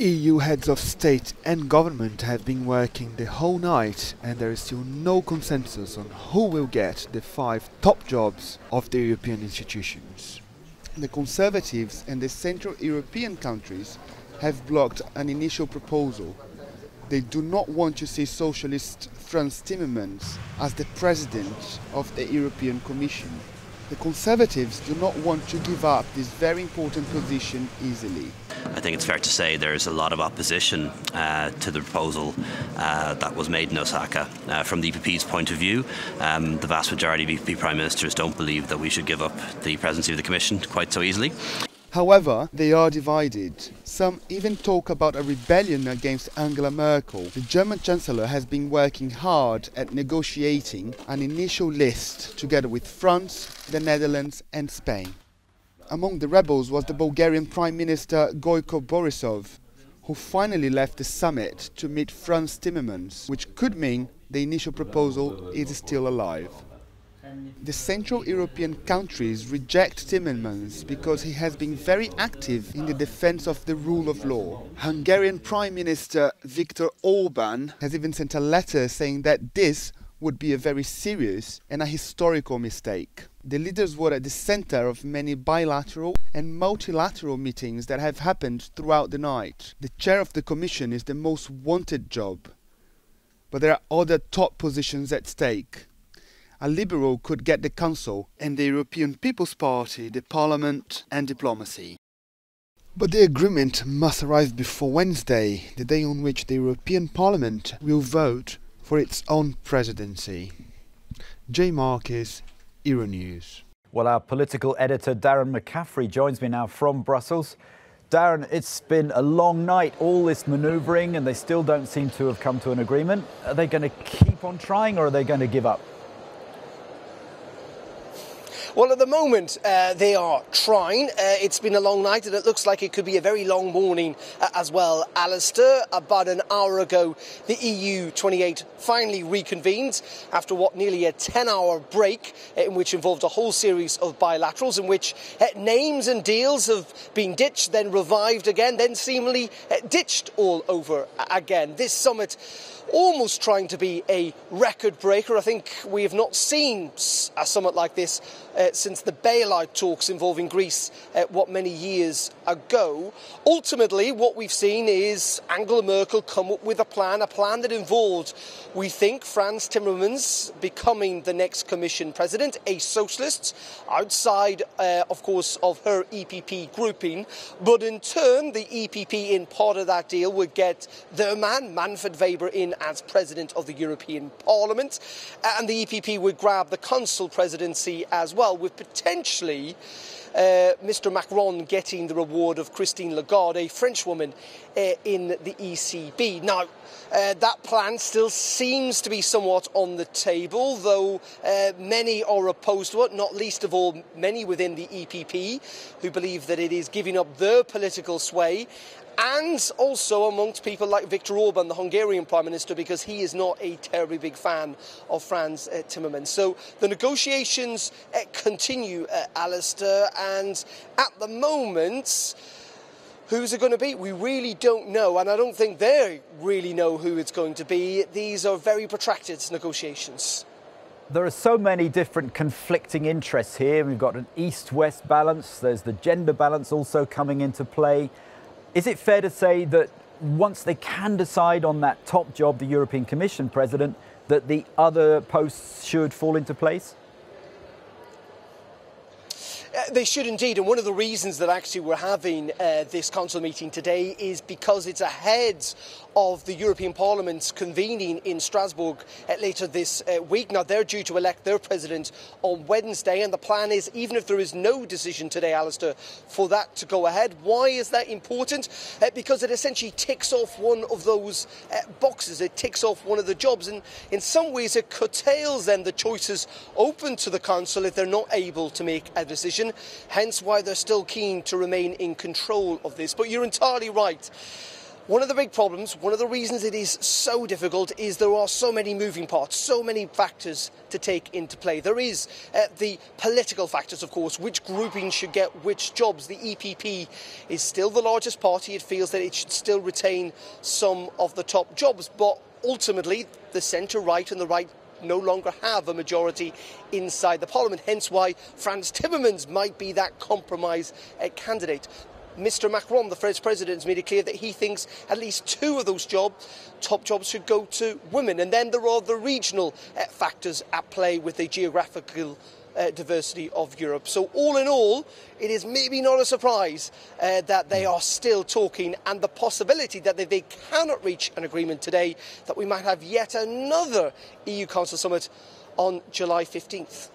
EU heads of state and government have been working the whole night and there is still no consensus on who will get the 5 top jobs of the European institutions. The Conservatives and the Central European countries have blocked an initial proposal. They do not want to see Socialist Frans Timmermans as the President of the European Commission. The Conservatives do not want to give up this very important position easily. I think it's fair to say there's a lot of opposition to the proposal that was made in Osaka. From the EPP's point of view, the vast majority of EPP Prime Ministers don't believe that we should give up the presidency of the Commission quite so easily. However, they are divided. Some even talk about a rebellion against Angela Merkel. The German Chancellor has been working hard at negotiating an initial list together with France, the Netherlands and Spain. Among the rebels was the Bulgarian Prime Minister Gojko Borisov, who finally left the summit to meet Frans Timmermans, which could mean the initial proposal is still alive. The Central European countries reject Timmermans because he has been very active in the defense of the rule of law. Hungarian Prime Minister Viktor Orbán has even sent a letter saying that this would be a very serious and a historical mistake. The leaders were at the center of many bilateral and multilateral meetings that have happened throughout the night. The chair of the Commission is the most wanted job, but there are other top positions at stake. A liberal could get the Council and the European People's Party, the Parliament and diplomacy. But the agreement must arrive before Wednesday, the day on which the European Parliament will vote for its own presidency. J. Marquez, Euronews. Well, our political editor Darren McCaffrey joins me now from Brussels. Darren, it's been a long night, all this manoeuvring, and they still don't seem to have come to an agreement. Are they going to keep on trying or are they going to give up? Well, at the moment, they are trying. It's been a long night and it looks like it could be a very long morning as well. Alistair, about an hour ago, the EU 28 finally reconvened after nearly a 10-hour break in which involved a whole series of bilaterals in which names and deals have been ditched, then revived again, then seemingly ditched all over again. This summit almost trying to be a record breaker. I think we have not seen a summit like this since the bailout talks involving Greece many years ago. Ultimately, what we've seen is Angela Merkel come up with a plan that involved, we think, Frans Timmermans becoming the next Commission President, a socialist, outside, of course, of her EPP grouping. But in turn, the EPP in part of that deal would get their man, Manfred Weber, in as President of the European Parliament. And the EPP would grab the Council presidency as well, with potentially Mr Macron getting the reward of Christine Lagarde, a Frenchwoman in the ECB. Now, that plan still seems to be somewhat on the table, though many are opposed to it, not least of all many within the EPP, who believe that it is giving up their political sway, and also amongst people like Viktor Orbán, the Hungarian Prime Minister, because he is not a terribly big fan of Frans Timmermans. So the negotiations continue, Alistair, and at the moment, who's it going to be? We really don't know, and I don't think they really know who it's going to be. These are very protracted negotiations. There are so many different conflicting interests here. We've got an east-west balance. There's the gender balance also coming into play. Is it fair to say that once they can decide on that top job, the European Commission President, that the other posts should fall into place? They should indeed, and one of the reasons that actually we're having this Council meeting today is because it's ahead of the European Parliament's convening in Strasbourg later this week. Now, they're due to elect their president on Wednesday, and the plan is, even if there is no decision today, Alistair, for that to go ahead. Why is that important? Because it essentially ticks off one of those boxes. It ticks off one of the jobs, and in some ways it curtails then the choices open to the Council if they're not able to make a decision, hence why they're still keen to remain in control of this. But you're entirely right. One of the big problems, one of the reasons it is so difficult is there are so many moving parts, so many factors to take into play. There is the political factors, of course, which grouping should get which jobs. The EPP is still the largest party. It feels that it should still retain some of the top jobs, but ultimately the centre-right and the right no longer have a majority inside the parliament, hence why Frans Timmermans might be that compromise candidate. Mr Macron, the French president, has made it clear that he thinks at least 2 of those top jobs should go to women. And then there are the regional factors at play with the geographical diversity of Europe. So all in all, it is maybe not a surprise that they are still talking, and the possibility that they cannot reach an agreement today, that we might have yet another EU Council summit on July 15th.